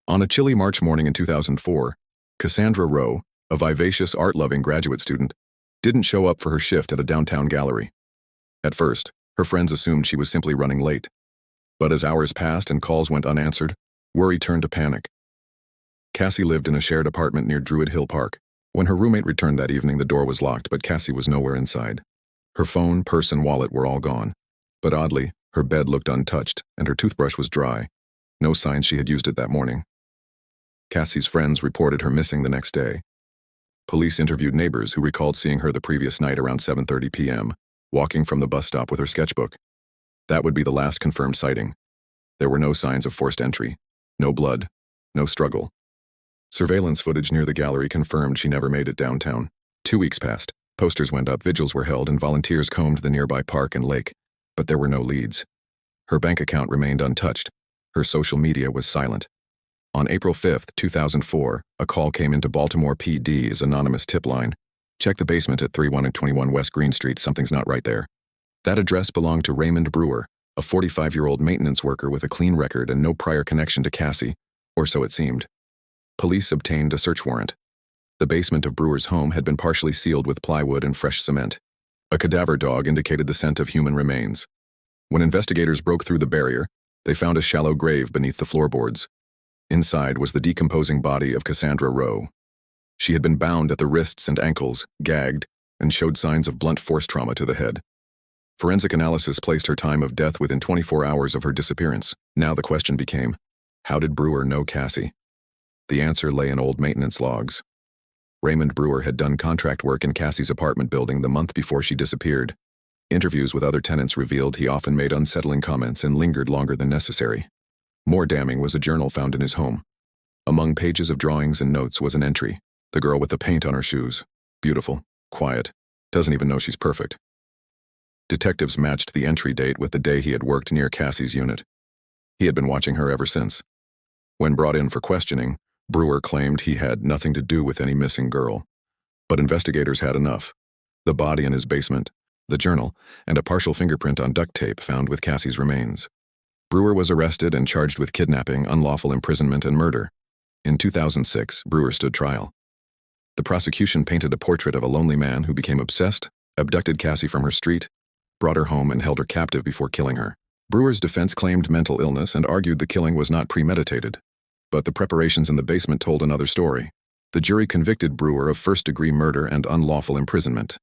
On a chilly March morning in 2004, Cassandra Rowe, a vivacious art-loving graduate student, didn't show up for her shift at a downtown gallery. At first, her friends assumed she was simply running late. But as hours passed and calls went unanswered, worry turned to panic. Cassie lived in a shared apartment near Druid Hill Park. When her roommate returned that evening, the door was locked, but Cassie was nowhere inside. Her phone, purse, and wallet were all gone. But oddly, her bed looked untouched, and her toothbrush was dry. No signs she had used it that morning. Cassie's friends reported her missing the next day. Police interviewed neighbors who recalled seeing her the previous night around 7:30 p.m., walking from the bus stop with her sketchbook. That would be the last confirmed sighting. There were no signs of forced entry, no blood, no struggle. Surveillance footage near the gallery confirmed she never made it downtown. 2 weeks passed, posters went up, vigils were held, and volunteers combed the nearby park and lake, but there were no leads. Her bank account remained untouched. Her social media was silent. On April 5, 2004, a call came into Baltimore PD's anonymous tip line. Check the basement at 3121 West Green Street, something's not right there. That address belonged to Raymond Brewer, a 45-year-old maintenance worker with a clean record and no prior connection to Cassie, or so it seemed. Police obtained a search warrant. The basement of Brewer's home had been partially sealed with plywood and fresh cement. A cadaver dog indicated the scent of human remains. When investigators broke through the barrier, they found a shallow grave beneath the floorboards. Inside was the decomposing body of Cassandra Rowe. She had been bound at the wrists and ankles, gagged, and showed signs of blunt force trauma to the head. Forensic analysis placed her time of death within 24 hours of her disappearance. Now the question became, how did Brewer know Cassie? The answer lay in old maintenance logs. Raymond Brewer had done contract work in Cassie's apartment building the month before she disappeared. Interviews with other tenants revealed he often made unsettling comments and lingered longer than necessary. More damning was a journal found in his home. Among pages of drawings and notes was an entry. The girl with the paint on her shoes. Beautiful, quiet, doesn't even know she's perfect. Detectives matched the entry date with the day he had worked near Cassie's unit. He had been watching her ever since. When brought in for questioning, Brewer claimed he had nothing to do with any missing girl. But investigators had enough. The body in his basement, the journal, and a partial fingerprint on duct tape found with Cassie's remains. Brewer was arrested and charged with kidnapping, unlawful imprisonment, and murder. In 2006, Brewer stood trial. The prosecution painted a portrait of a lonely man who became obsessed, abducted Cassie from her street, brought her home, and held her captive before killing her. Brewer's defense claimed mental illness and argued the killing was not premeditated. But the preparations in the basement told another story. The jury convicted Brewer of first-degree murder and unlawful imprisonment.